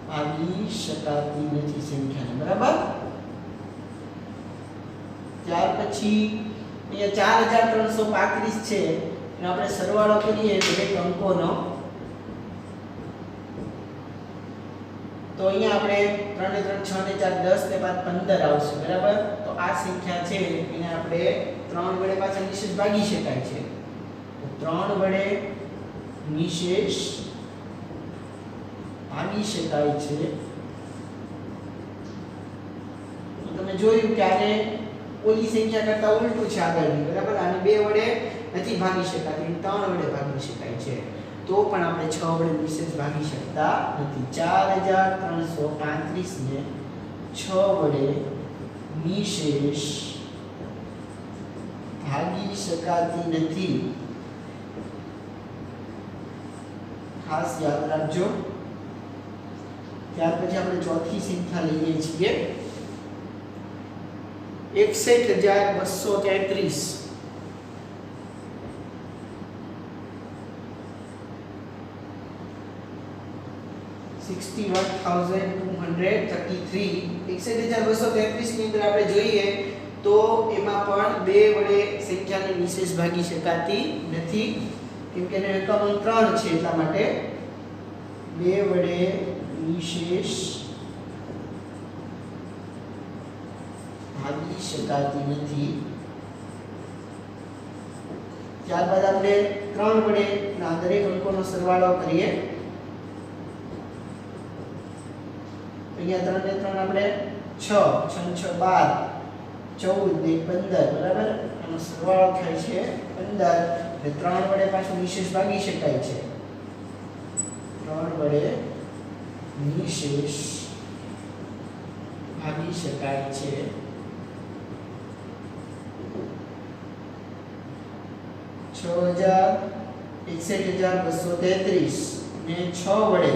ભાગી શકાતી નથી સંખ્યાને બરાબર ત્યાર પછી અહીંયા 4335 છે અને આપણે સરવાળો કરીએ દરેક અંકોનો તો અહીંયા આપણે 3 ને 3 6 ને 4 10 ને 5 15 આવશે બરાબર તો આ સંખ્યા છે એને આપણે 3 વડે પાછા નિશેષ ભાગી શકાય છે તો 3 વડે નિશેષ ભાગી શકાય છે તો તમે જોયું કે આને ઓલી સંખ્યા કરતા ઉલટું છે આગળની બરાબર આને 2 વડે નથી ભાગી શકાતી 3 વડે ભાગી શકાય છે તો પણ આપણે 6 વડે નિશેષ ભાગી શકતા નથી 4335 ને 6 વડે નિશેષ ભાગી શકાતી નથી ખાસ યાદ રાખજો ત્યાર પછી આપણે ચોથી સંખ્યા લઈએ છીએ 61233 61233 61233 ની અંદર આપણે જોઈએ તો એમાં પણ 2 વડે સંખ્યાને નિશેષ ભાગી શકાતી નથી કેમ કે એનો એકમ અંક 3 છે એટલા માટે 2 વડે નિશેષ ભાગી શકાતી નથી ત્યારબાદ આપણે 3 વડે ના દરેક અંકોનો સરવાળો કરીએ અહીંયા 3 ને 3 આપણે 6 6 6 12 14 ને 15 બરાબર આનો સરવાળો થાય છે 15 એટલે 3 વડે પાછું નિશેષ ભાગી શકાય છે 3 વડે નિશેષ ભાગી શકાય છે 6163233 ને 6 વડે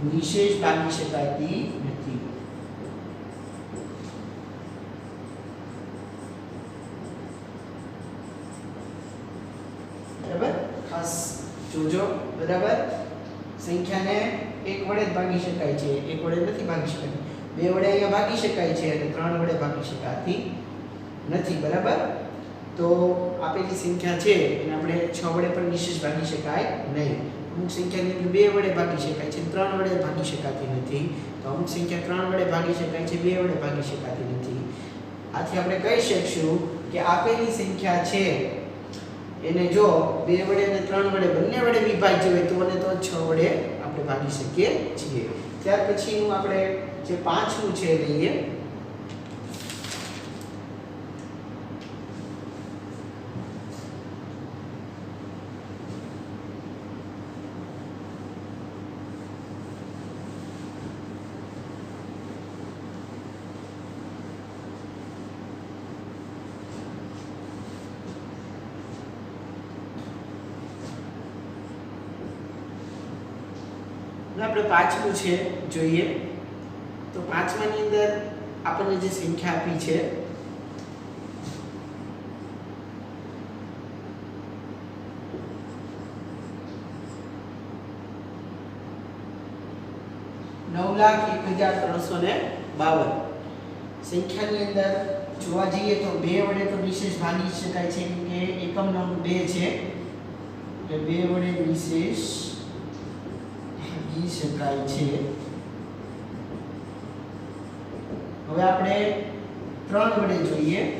નિશેષ ભાગી શકાતી નથી બરાબર ખાસ જોજો બરાબર સંખ્યાને 1 વડે જ ભાગી શકાય છે 1 વડે નથી ભાગી શકાતી 2 વડે અહીંયા ભાગી શકાય છે અને 3 વડે ભાગી શકાતી નથી બરાબર તો આપેલી સંખ્યા છે એને આપણે 6 વડે પણ નિશેષ ભાગી શકાય નહીં અમુક સંખ્યાને 2 વડે ભાગી શકાય છે 3 વડે ભાગી શકાતી નથી તો અમુક સંખ્યા 3 વડે ભાગી શકાય છે 2 વડે ભાગી શકાતી નથી આથી આપણે કહી શકશું કે આપેલી સંખ્યા છે એને જો 2 વડે અને 3 વડે બંને વડે વિભાજ્ય હોય તો અને તો 6 વડે આપણે ભાગી શકીએ છીએ ત્યાર પછીનું આપણે જે પાંચમું છે લઈએ આપણે પાંચમું છે જોઈએ તો પાંચમાની અંદર આપણને જે સંખ્યા આપી છે $9,01,352 સંખ્યાની અંદર જોવા જઈએ તો 2 વડે તો નિશેષ ભાગી શકાય છે કે એકમ અંક 2 છે એટલે 2 વડે નિશેષ ભાગી શકાય છે હવે આપણે 3 વડે જોઈએ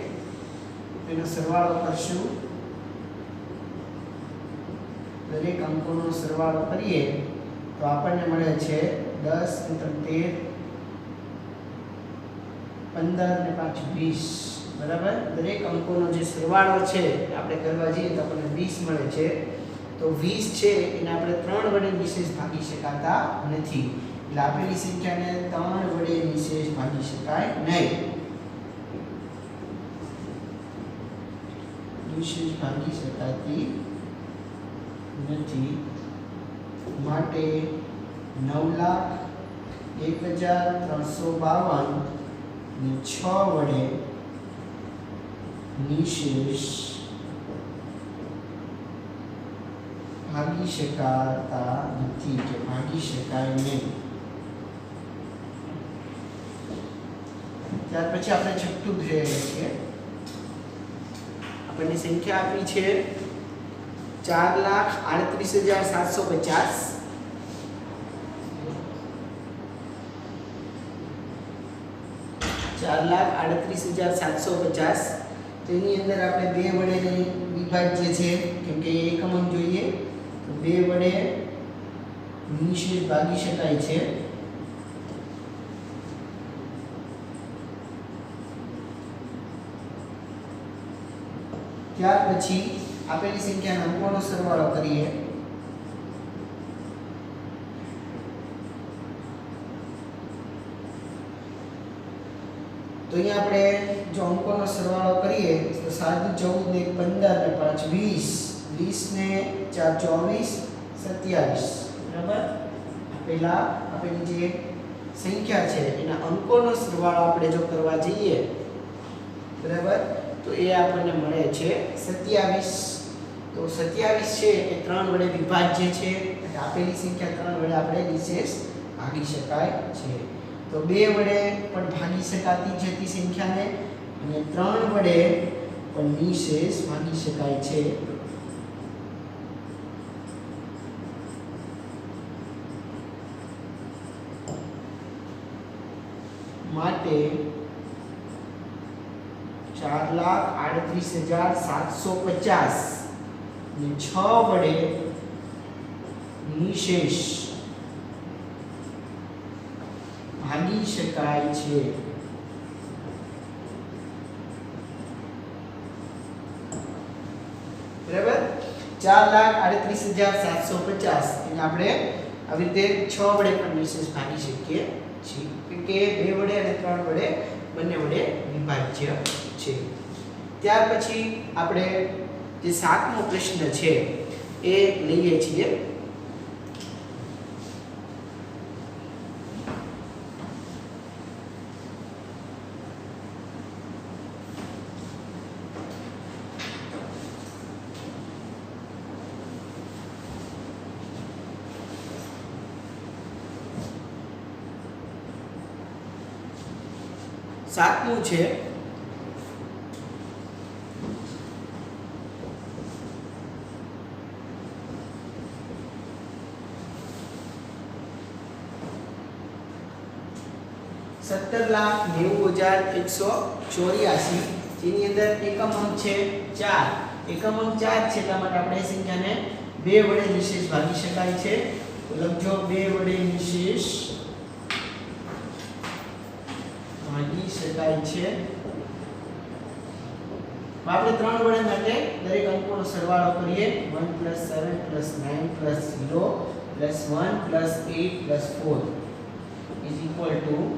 તેનો સરવાળો કરશું દરેક અંકોનો સરવાળો કરીએ તો આપણને મળે છે 10 ને 3 13 15 ને 5 20 બરાબર દરેક અંકોનો જે સરવાળો છે આપણે કરવા જઈએ તો આપણને 20 મળે છે તો 20 છે એને આપણે 3 વડે નિશેષ ભાગી શકાતા નથી એટલે આપેલી સંખ્યાને 3 વડે નિશેષ ભાગી શકાય નહીં. નિશેષ ભાગી શકાતી નથી. માટે 9,01,352 ને 6 વડે નિશેષ ભાગી શકાતા નથી કે ભાગી શકાય નહીં. ત્યાર પછી આપણે છઠ્ઠું જોઈએ છીએ. આપણને સંખ્યા આપી છે 4,38,750. તેની અંદર આપણે 2 વડે વિભાજ્ય છે કેમ કે એકમ અંક જોઈએ તો 2 વડે નિશેષ ભાગી શકાય છે. ત્યાર પછી આપેલી સંખ્યાના અંકોનો સરવાળો કરીએ. તો અહીંયા આપણે જો અંકોનો સરવાળો કરીએ તો 7 14 ને 15 ને 5 20 20 ને 4 24 27 બરાબર. પેલા આપેલી જે સંખ્યા છે એના અંકોનો સરવાળો આપણે જો કરવા જઈએ બરાબર તો એ આપણને મળે છે 27. તો 27 છે એ 3 વડે વિભાજ્ય છે એટલે આપેલી સંખ્યા 3 વડે આપણે નિશેષ ભાગી શકાય છે. તો 2 વડે પણ ભાગી શકાતી છે તે સંખ્યાને અને 3 વડે પણ નિશેષ ભાગી શકાય છે. માટે 4,38,750 ને 6 વડે નિશેષ ભાગી શકાય છે. બરાબર 4,38,750 એને આપણે આવી રીતે 6 વડે પણ નિશેષ ભાગી શકીએ છીએ કે 2 વડે અને 3 વડે બંને વડે વિભાજ્ય છે. ત્યાર પછી આપણે જે 7મો પ્રશ્ન છે એ લઈએ છીએ. સાતમું છે 17,90,184 જેની અંદર એકમ અંક છે 4. એકમ અંક 4 છે એટલા માટે આપણે સંખ્યાને 2 વડે નિશેષ ભાગી શકાય છે. તો લખજો 2 વડે નિશેષ ભાગી શકાય છે. આપણે 3 વડે માટે દરેક અંકોનો સરવાળો કરીએ 1 + 7 + 9 + 0 + 1 + 8 + 4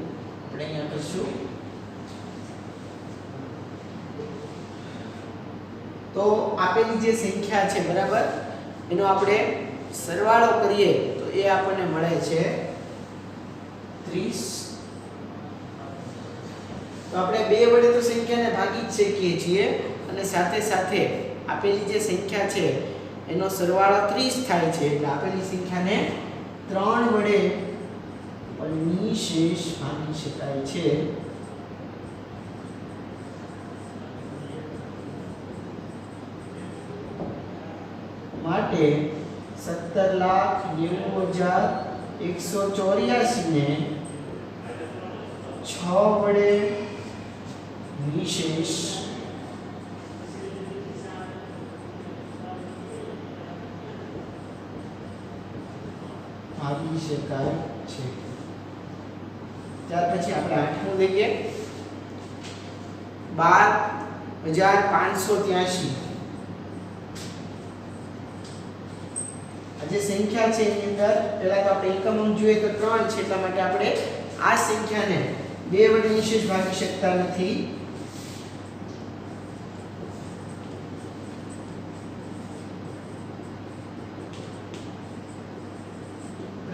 = આપણે અહીંયા કરશું. તો આપેલી જે સંખ્યા છે બરાબર એનો આપણે સરવાળો કરીએ તો એ આપણને મળે છે 30. તો આપણે 2 વડે તો સંખ્યાને ભાગી જ શકીએ છીએ અને સાથે સાથે આપેલી જે સંખ્યા છે એનો સરવાળો 30 થાય છે એટલે આપેલી સંખ્યાને 3 વડે નિશેષ ભાગી શકાય છે. માટે 17,90,184 ને 6 વડે નિશેષ ભાગી શકાય છે. ત્યાર પછી આપણે 8મું લઈએ 12,583. આજે જે સંખ્યા છે એની અંદર પહેલા તો આપણે એકમ અંક જોઈએ તો 3 છે, એટલા માટે આપણે આ સંખ્યાને 2 વડે નિશેષ ભાગી શકતા નથી.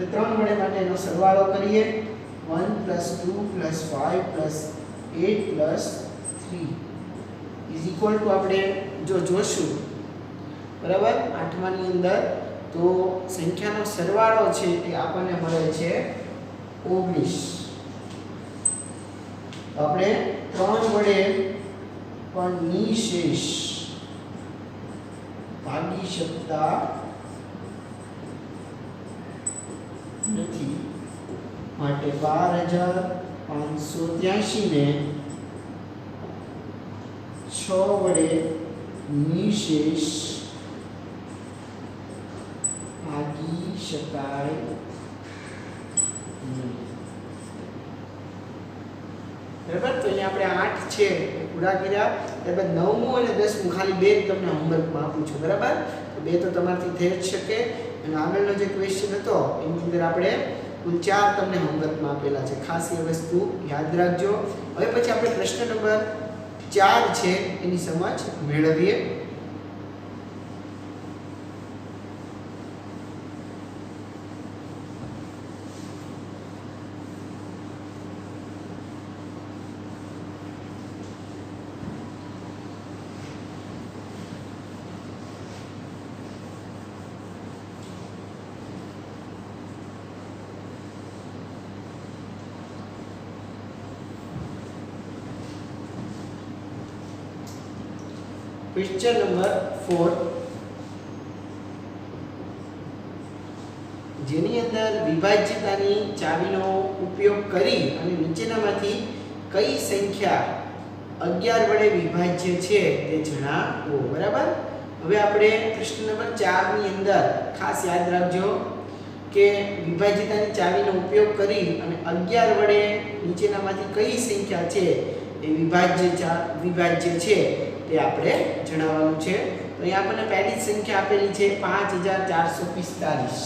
આપણે 3 વડે માટે એનો સરવાળો કરીએ. 1 + 2 + 5 + 8 + 3 ઇઝ ઇક્વલ ટુ આપણે જો જોશું બરાબર 8માની અંદર તો સંખ્યાનો સરવાળો છે એ આપણને મળે છે 19. આપણે 3 વડે પણ નિશેષ ભાગી શકતા નથી, માટે 12583 ને 6 વડે નિશેષ ભાગી શકાય નહીં. બરાબર, તો અહીંયા આપણે 8 છે એ પૂરા કર્યા. ત્યારબાદ 9મું અને 10મું ખાલી બે જ તમને હોમવર્કમાં આપું છું. બરાબર, તો બે તો તમારાથી થઈ જ શકે. અને આગળનો જે ક્વેશ્ચન હતો એની અંદર આપણે કુલ 4 તમને હોમવર્કમાં આપેલા છે. ખાસ એ વસ્તુ યાદ રાખજો. હવે પછી આપણે પ્રશ્ન નંબર 4 છે એની સમજ મેળવીએ. ક્વેશ્ચન નંબર 4, જેની અંદર વિભાજ્યતાની ચાવીનો ઉપયોગ કરી અને નીચેનામાંથી કઈ સંખ્યા 11 વડે વિભાજ્ય છે તે જણાવો. બરાબર, હવે આપણે પ્રશ્ન નંબર 4 ની અંદર ખાસ યાદ રાખજો કે વિભાજ્યતાની ચાવીનો ઉપયોગ કરી અને 11 વડે નીચેનામાંથી કઈ સંખ્યા છે એ વિભાજ્ય છે તે આપણે જણાવવાનું છે. તો અહીંયા આપણને પહેલી જ સંખ્યા આપેલી છે 5445.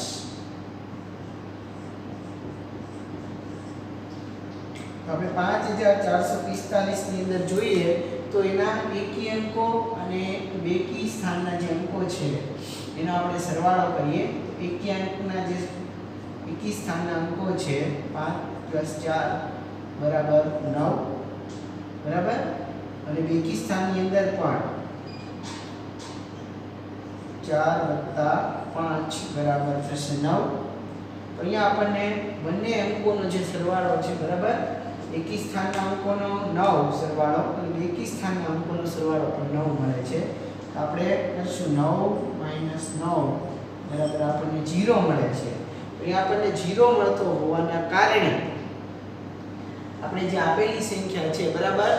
તો આપણે 5445 ની અંદર જોઈએ તો એના એકી અંકો અને બેકી સ્થાનના જે અંકો છે એનો આપણે સરવાળો કરીએ. એકી અંકના જે એકી સ્થાનના અંકો છે 5 + 4 = 9. બરાબર, અને બેકી સ્થાનની અંદર પણ 4 + 5 = થશે 9. તો અહીંયા આપણને બંને અંકોનો જે સરવાળો છે બરાબર, એકી સ્થાનના અંકોનો 9 સરવાળો અને બેકી સ્થાનના અંકોનો સરવાળો પણ 9 મળે છે. તો આપણે કરશું 9 - 9 બરાબર આપણને 0 મળે છે. તો અહીંયા આપણને 0 મળતો હોવાના કારણે આપણે જે આપેલી સંખ્યા છે બરાબર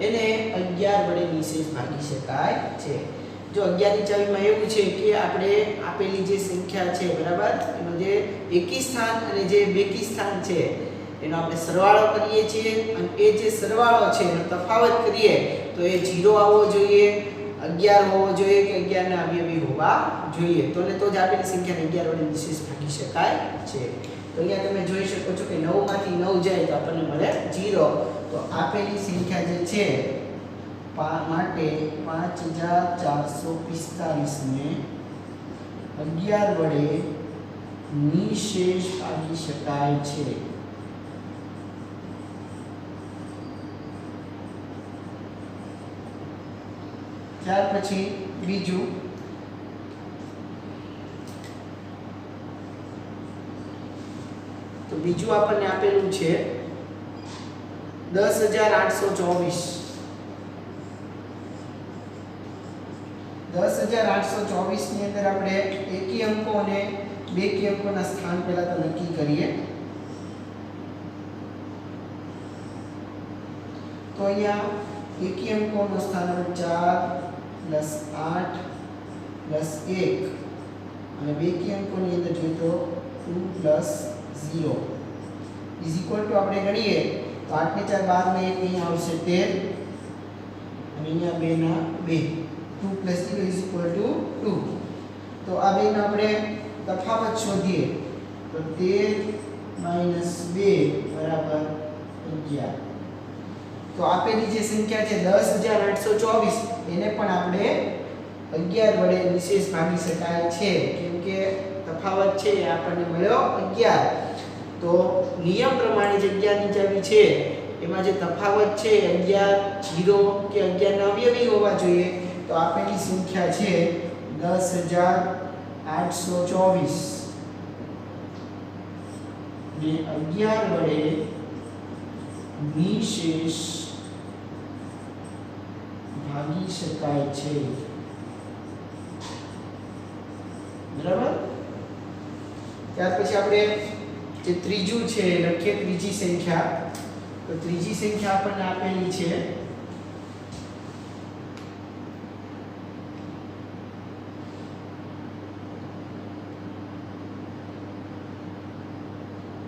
એને 11 વડે નિશેષ ભાગી શકાય છે. જો 11 ની ચાવીમાં એવું છે કે આપણે આપેલી જે સંખ્યા છે બરાબર એનો જે એકી સ્થાન અને જે બેકી સ્થાન છે એનો આપણે સરવાળો કરીએ છીએ અને એ જે સરવાળો છે એનો તફાવત કરીએ તો એ 0 આવવો જોઈએ, 11 હોવો જોઈએ કે 11 ના અવયવી હોવા જોઈએ. તો જ આપેલી સંખ્યાને 11 વડે નિશેષ ભાગી શકાય છે. તો અહીંયા તમે જોઈ શકો છો કે 9 માંથી 9 જાય તો આપણને મળે 0. તો આપેલી સંખ્યા જે છે માટે 5445 ને 11 વડે નિશેષ ભાગી શકાય છે. ત્યાર પછી બીજું તો બીજું આપણને આપેલું છે 10824. 10824 ની અંદર આપણે એકી અંકો અને બેકી અંકોના સ્થાન પહેલા તો નક્કી કરીએ. તો અહીંયા એકી અંકોનું સ્થાન 4 + 8 + 1 અને બેકી અંકોની અંદર જોઈએ તો 2 + 0 ઇઝ ઇક્વલ ટુ આપણે ગણીએ તો 8 ને 4 12 ને 1 અહીં આવશે 13 અને અહીંયા 2 ના 2 2 + 0 = 2. તો આ બેનો આપણે તફાવત શોધીએ તો 13 - 2 બરાબર 11. તો આપેલી જે સંખ્યા છે 10,824 એને પણ આપણે 11 વડે નિશેષ ભાગી શકાય છે કેમ કે તફાવત છે એ આપણને મળ્યો 11. તો નિયમ પ્રમાણે જે 11 ની ચાવી છે એમાં જે તફાવત છે 11 0 કે 11 ના અવયવી હોવા જોઈએ. તો આપેલી સંખ્યા છે 10,824 ને 11 વડે નિશેષ ભાગી શકાય છે. બરાબર. ત્યાર પછી આપણે જે ત્રીજું છે લખીએ ત્રીજી સંખ્યા. તો ત્રીજી સંખ્યા આપણને આપેલી છે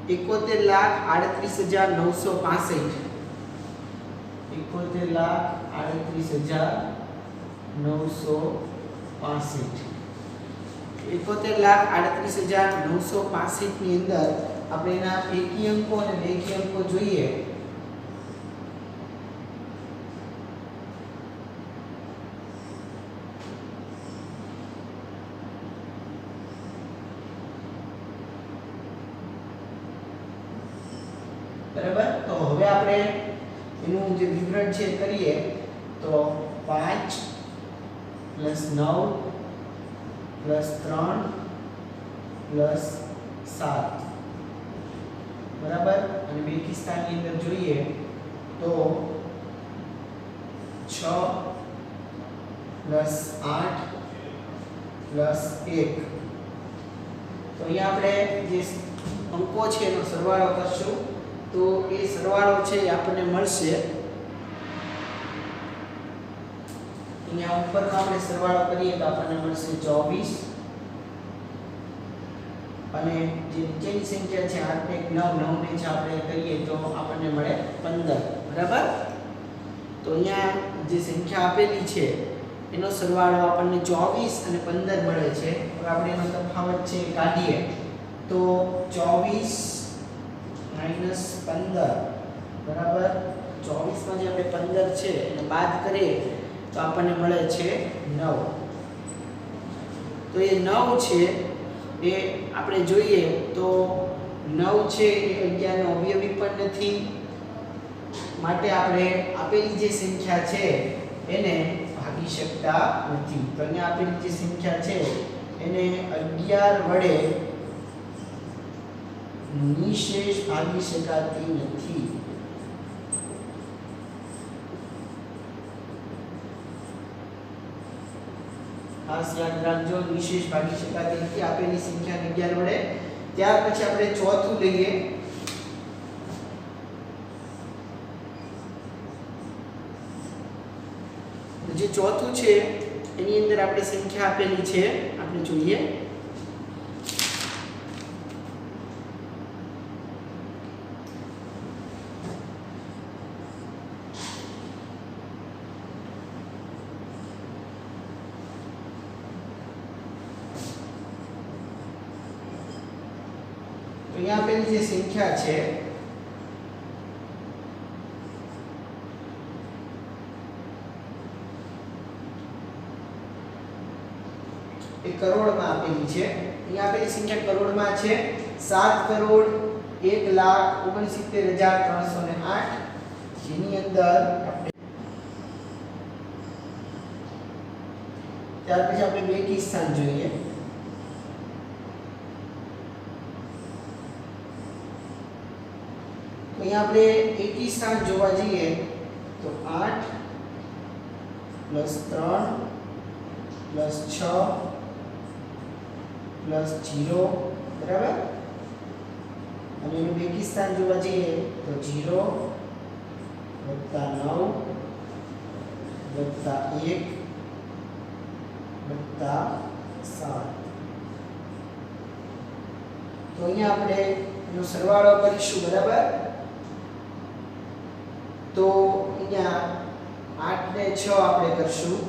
₹71,38,965. 71,38,965. 71,38,965 ની અંદર આપણે એના એકી અંકો અને બેકી અંકો જોઈએ. બરાબર. તો હવે આપણે એનું જે વિવરણ છે કરીએ તો 5 + 9 + 3 + 7 બરાબર. અને બેકી સ્થાનની અંદર જોઈએ તો 6 + 8 + 1. તો અહીંયા આપણે જે અંકો છે એનો સરવાળો કરશું તો એ સરવાળો છે એ આપણને મળશે અહીંયા ઉપરનો આપણે સરવાળો કરીએ તો આપણને મળશે 24 અને જે નીચેની સંખ્યા છે 8 ને 9 9 ને આપણે કરીએ તો આપણને મળે 15. બરાબર. તો અહીંયા જે સંખ્યા આપેલી છે એનો સરવાળો આપણને 24 અને 15 મળે છે. હવે આપણે એનો તફાવત છે કાઢીએ તો 24 - 15 બરાબર. 24 માં જે આપણે 15 છે એને બાદ કરીએ તો આપણને મળે છે 9. તો એ 9 છે એ આપણે જોઈએ તો 9 છે એ 11 નો અવયવી પણ નથી માટે આપણે આપેલી જે સંખ્યા છે એને ભાગી શકતા નથી. તો અહીંયા આપેલી જે સંખ્યા છે એને 11 વડે નિશેષ ભાગી શકાતી નથી. ખાસ યાદ રાખજો નિશેષ ભાગી શકાતી નથી આપેલી સંખ્યાને 11 વડે. ત્યાર પછી આપણે ચોથું લઈએ. જે ચોથું છે એની અંદર આપણે સંખ્યા આપેલી છે આપણે જોઈએ અહીંયા આપેલી જે સંખ્યા છે એ કરોડમાં આપેલી છે. અહીંયા આપેલી સંખ્યા કરોડમાં છે 7,69,308 જેની અંદર આપણે ત્યાર પછી આપણે બેકી સ્થાન જોઈએ અહીંયા આપણે એકી સ્થાન જોવા જઈએ તો 8 + 3 + 6 +0 બરાબર. અને એનું બેકી સ્થાન જોવા જઈએ તો 0 + 9 + 1 + 7. તો અહીંયા આપણે એનો સરવાળો કરીશું બરાબર. તો અહીંયા 8 ને 6 આપણે કરશું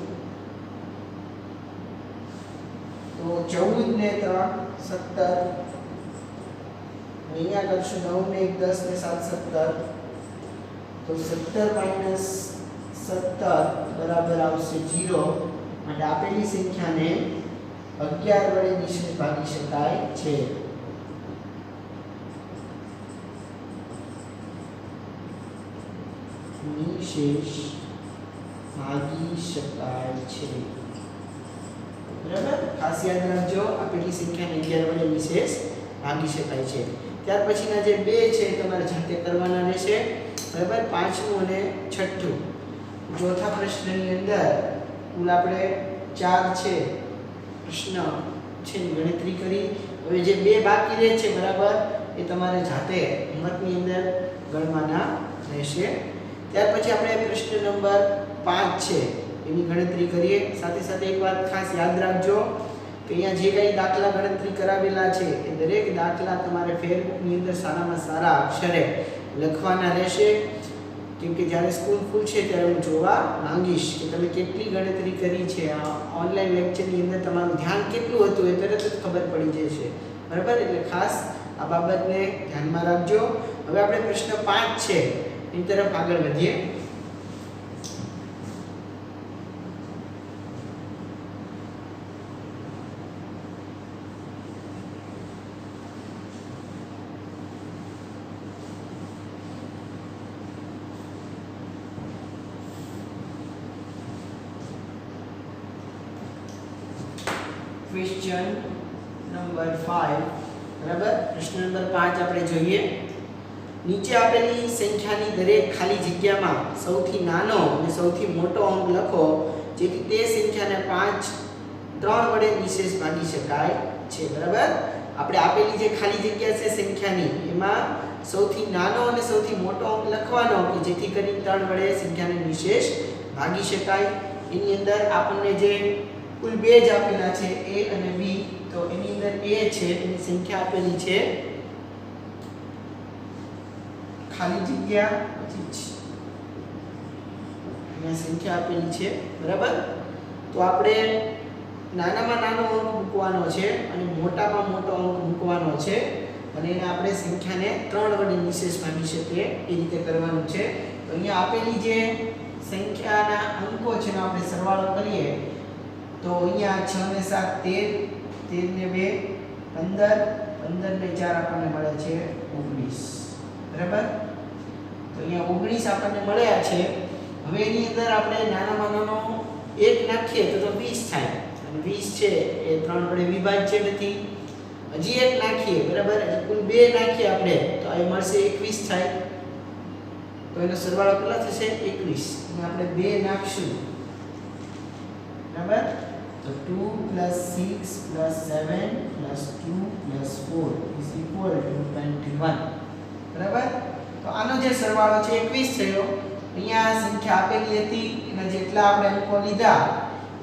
તો 14 ને 3 17, અહીંયા કરશું 9 ને 1 10 ને 7 17, તો 17 - 17 બરાબર આવશે 0, અને આપેલી સંખ્યાને 11 વડે નિશેષ ભાગી શકાય છે. નિશેષ ભાગી શકાય છે. બરાબર, ખાસ યાદ રાખજો, આપેલી સંખ્યાને 11 વડે નિશેષ ભાગી શકાય છે. ત્યાર પછીના જે બે છે તમારે જાતે કરવાના રહેશે. બરાબર, પાંચમું અને છઠ્ઠું. ચોથા પ્રશ્નની અંદર કુલ આપણે 4 છે પ્રશ્ન છે ગણતરી કરી. હવે જે બે બાકી રહે છે બરાબર, એ તમારે જાતે હિંમતની અંદર ગણવાના રહેશે. ત્યાર પછી આપણે પ્રશ્ન નંબર 5 છે એની ગણતરી કરીએ. સાથે સાથે એક વાત ખાસ યાદ રાખજો કે અહીંયા જે કંઈ દાખલા ગણતરી કરાવેલા છે એ દરેક દાખલા તમારે ફેરબુકની અંદર સારામાં સારા અક્ષરે લખવાના રહેશે. કેમ કે જ્યારે સ્કૂલ ખુલશે ત્યારે હું જોવા માંગીશ કે તમે કેટલી ગણતરી કરી છે. આ ઓનલાઈન લેક્ચરની અંદર તમારું ધ્યાન કેટલું હતું એ તરત જ ખબર પડી જશે. બરાબર, એટલે ખાસ આ બાબતને ધ્યાનમાં રાખજો. હવે આપણે પ્રશ્ન 5 છે એની તરફ આગળ વધીએ. Question number 5. બરાબર, પ્રશ્ન નંબર 5 આપણે જોઈએ. નીચે આપેલી સંખ્યાની દરેક ખાલી જગ્યામાં સૌથી નાનો અને સૌથી મોટો અંક લખો જેથી તે સંખ્યાને 3 વડે નિશેષ ભાગી શકાય છે. બરાબર, આપણે આપેલી જે ખાલી જગ્યા છે સંખ્યાની એમાં સૌથી નાનો અને સૌથી મોટો અંક લખવાનો કે જેથી કરીને 3 વડે સંખ્યાને નિશેષ ભાગી શકાય. એની અંદર આપણને જે કુલ બે જ આપેલા છે a અને b, તો એની અંદર a છે એની સંખ્યા આપેલી છે ખાલી જગ્યા પછી અહીંયા સંખ્યા આપેલી છે. બરાબર, તો આપણે નાનામાં નાનો અંક મૂકવાનો છે અને મોટામાં મોટો અંક મૂકવાનો છે, અને એને આપણે સંખ્યાને 3 વડે નિશેષ ભાગી શકીએ એ રીતે કરવાનું છે. તો અહીંયા આપેલી જે સંખ્યાના અંકો છે એનો આપણે સરવાળો કરીએ તો અહીંયા 6 ને 7 13, 13 ને 2 15, 15 ને 4 આપણને મળે છે 19. બરાબર, તો અહીંયા 19 આપણને મળ્યા છે. હવે એની અંદર આપણે નાનામાં નાનો 1 નાખીએ તો 20 થાય, અને 20 છે એ 3 વડે વિભાજ્ય નથી. હજી 1 નાખીએ બરાબર, એટલે કુલ 2 નાખીએ આપણે તો આ મળશે 21 થાય. તો એનો સરવાળો કેટલો થશે 21. અને આપણે 2 નાખશું બરાબર, તો 2 + 6 + 7 + 2 + 4 = 21. બરાબર, તો આનો જે સરવાળો છે 21 થયો. અહીંયા સંખ્યા આપેલી હતી એના જેટલા આપણે અંકો લીધા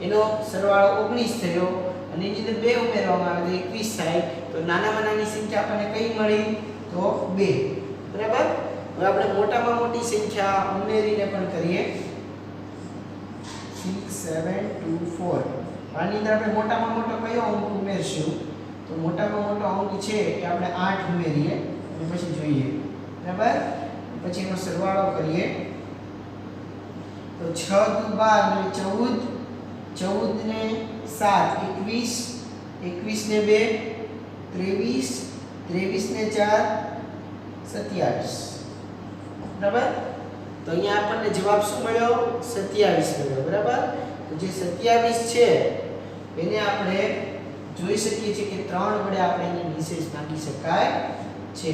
એનો સરવાળો 19 થયો, અને એની અંદર 2 ઉમેરવામાં આવે તો 21 થાય. તો નાનામાં નાની સંખ્યા આપણને કઈ મળી તો 2. બરાબર, હવે આપણે મોટામાં મોટી સંખ્યા ઉમેરીને પણ કરીએ. 6 7 2 4. આની અંદર આપણે મોટામાં મોટો કયો અંક ઉમેરશું તો મોટામાં મોટો અંક છે એ આપણે 8 ઉમેરીએ અને પછી જોઈએ. બરાબર, પછી એનો સરવાળો કરીએ તો 6 × 12 = 14, 14 ને 7 21, 21 ને 2 23, 23 ને 4 27. બરાબર, તો અહીંયા આપણને જવાબ શું મળ્યો 27 મળ્યો. બરાબર, તો જે 27 છે એને આપણે જોઈ શકીએ છીએ કે 3 વડે આપણે એને નિશેષ ભાગી શકાય છે.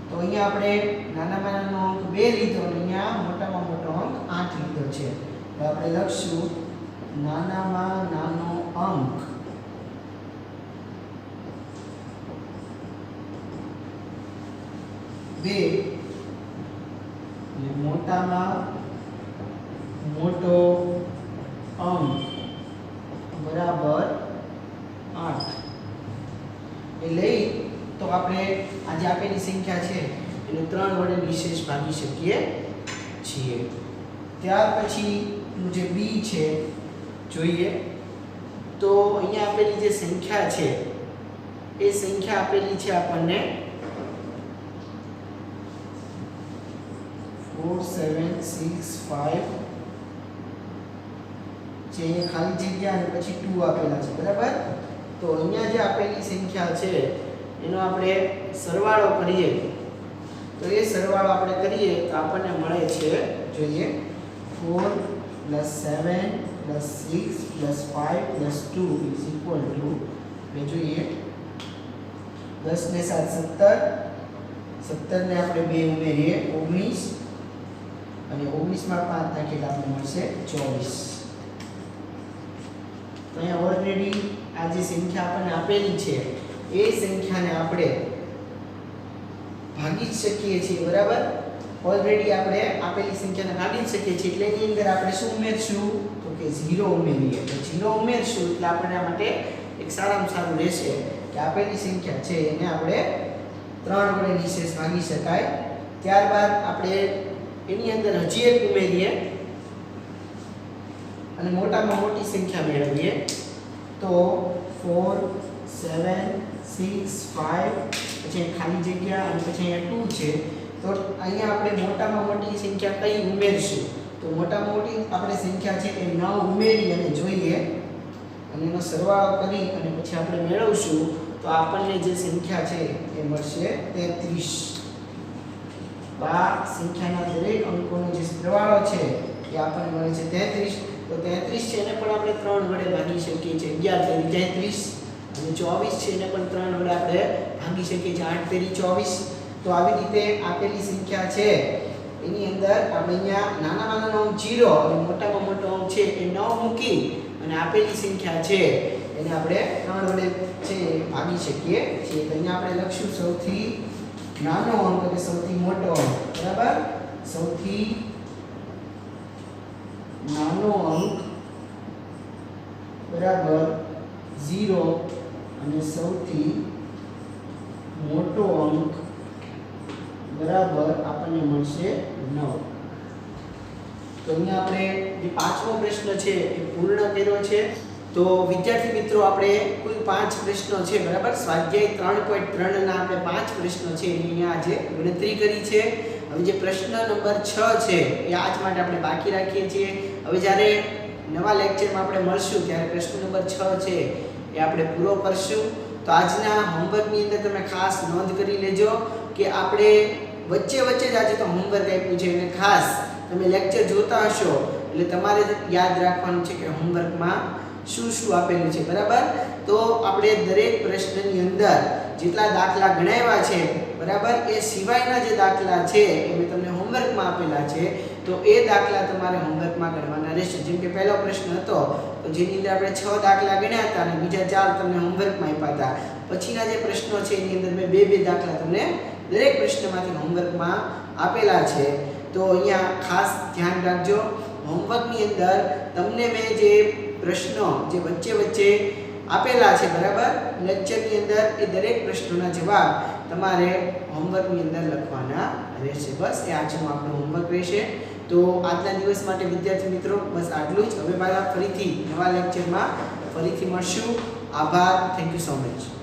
તો અહીંયા આપણે નાનામાં નાનો અંક 2 લીધો અને અહીંયા મોટામાં મોટો અંક 8 લીધો છે. તો આપણે લખશું નાનામાં નાનો અંક 2 અને મોટામાં મોટો અંક બરાબર 8 એ લઈ તો આપણે આ જે આપેલી સંખ્યા છે એને 3 વડે નિશેષ ભાગી શકીએ છીએ. ત્યાર પછી જે b છે જોઈએ. તો અહીંયા આપેલી જે સંખ્યા છે એ સંખ્યા આપેલી છે આપણને 4765 જે ખાલી જગ્યા અને પછી 2 આપેલા છે બરાબર. તો અહીંયા જે આપેલી સંખ્યા છે એનો આપણે સરવાળો કરીએ તો એ સરવાળો આપણે કરીએ તો આપણને મળે છે જોઈએ 4 + 7 + 6 + 5 + 2 = જોઈએ 10 ને 7 17 17 ને આપણે 2 ઉમેરીએ 19 અને 19 માં 5 નાખીએ તો આપણને મળશે 24. તો અહીંયા ઓલરેડી આ જે સંખ્યા આપણને આપેલી છે એ સંખ્યાને આપણે ભાગી શકીએ છીએ બરાબર. ઓલરેડી આપણે આપેલી સંખ્યાને ભાગી શકીએ છીએ એટલે એની અંદર આપણે શું ઉમેરશું તો કે 0 ઉમેરીએ. તો 0 ઉમેરશું એટલે આપણને આ માટે એક સારામાં સારું રહેશે કે આપેલી સંખ્યા છે એને આપણે 3 વડે નિશેષ ભાગી શકાય. ત્યારબાદ આપણે એની અંદર હજી એક ઉમેરીએ અને મોટામાં મોટી સંખ્યા મેળવીએ તો 4 7 6 5 પછી ખાલી જગ્યા અને પછી અહીંયા 2 છે. તો અહીંયા આપણે મોટામાં મોટી સંખ્યા કઈ ઉમેરશું તો મોટામાં મોટી આપણે સંખ્યા છે એ 9 ઉમેરી અને જોઈએ અને એનો સરવાળો કરી અને પછી આપણે મેળવશું તો આપણને જે સંખ્યા છે એ મળશે 33. આ સંખ્યાના દરેક અંકોનો જે સરવાળો છે એ આપણને મળે છે 33. તો 33 છે એને પણ આપણે 3 વડે ભાગી શકીએ છીએ 11 તેરી 33 અને 24 છે એને પણ 3 વડે આપણે ભાગી શકીએ છીએ 8 તેરી 24. તો આવી રીતે આપેલી સંખ્યા છે એની અંદર આપણે અહીંયા નાનામાં નાનો અંક 0 અને મોટામાં મોટો અંક છે એ 9 મૂકી અને આપેલી સંખ્યા છે એને આપણે 3 વડે છે ભાગી શકીએ છીએ. તો અહીંયા આપણે લખશું સૌથી નાનો અંક અને સૌથી મોટો અંક બરાબર. સૌથી નાનો અંક બરાબર 0 અને સૌથી મોટો અંક બરાબર આપણને મળશે 9. તો અહીંયા આપણે જે પાંચમો પ્રશ્ન છે એ પૂર્ણ કર્યો છે. તો વિદ્યાર્થી મિત્રો આપણે કુલ 5 પ્રશ્નો છે બરાબર. સ્વાધ્યાય 3.3 ના આપણે 5 પ્રશ્નો છે એની અહીંયા આજે ગણતરી કરી છે. હવે જે પ્રશ્ન નંબર 6 છે એ આજ માટે આપણે બાકી રાખીએ છીએ. હવે જ્યારે નવા લેક્ચરમાં આપણે મળશું ત્યારે પ્રશ્ન નંબર 6 છે એ આપણે પૂરો કરશું. તો આજના હોમવર્કની અંદર તમે ખાસ નોંધ કરી લેજો કે આપણે વચ્ચે વચ્ચે જ આજે તો હોમવર્ક આપ્યું છે અને ખાસ તમે લેક્ચર જોતા હશો એટલે તમારે યાદ રાખવાનું છે કે હોમવર્કમાં શું શું આપેલું છે બરાબર. તો આપણે દરેક પ્રશ્નની અંદર જેટલા દાખલા ગણાવ્યા છે બરાબર એ સિવાયના જે દાખલા છે એ મેં તમને હોમવર્કમાં આપેલા છે તો એ દાખલા તમારે હોમવર્કમાં ગણવાના રહેશે. જેમ કે પહેલો પ્રશ્ન હતો તો જેની અંદર આપણે 6 દાખલા ગણ્યા હતા અને બીજા 4 તમને હોમવર્કમાં આપ્યા હતા. પછીના જે પ્રશ્નો છે એની અંદર મેં 2 દાખલા તમને દરેક પ્રશ્નમાંથી હોમવર્કમાં આપેલા છે. તો અહીંયા ખાસ ધ્યાન રાખજો હોમવર્કની અંદર તમને મેં જે પ્રશ્નો જે વચ્ચે વચ્ચે આપેલા છે બરાબર લેક્ચરની અંદર એ દરેક પ્રશ્નોના જવાબ તમારે હોમવર્કની અંદર લખવાના રહેશે. બસ એ આજનું આપણું હોમવર્ક રહેશે. તો આજના દિવસ માટે વિદ્યાર્થી મિત્રો બસ આટલું જ. હવે મારા ફરીથી નવા લેક્ચરમાં ફરીથી મળશું. આભાર. Thank you so much.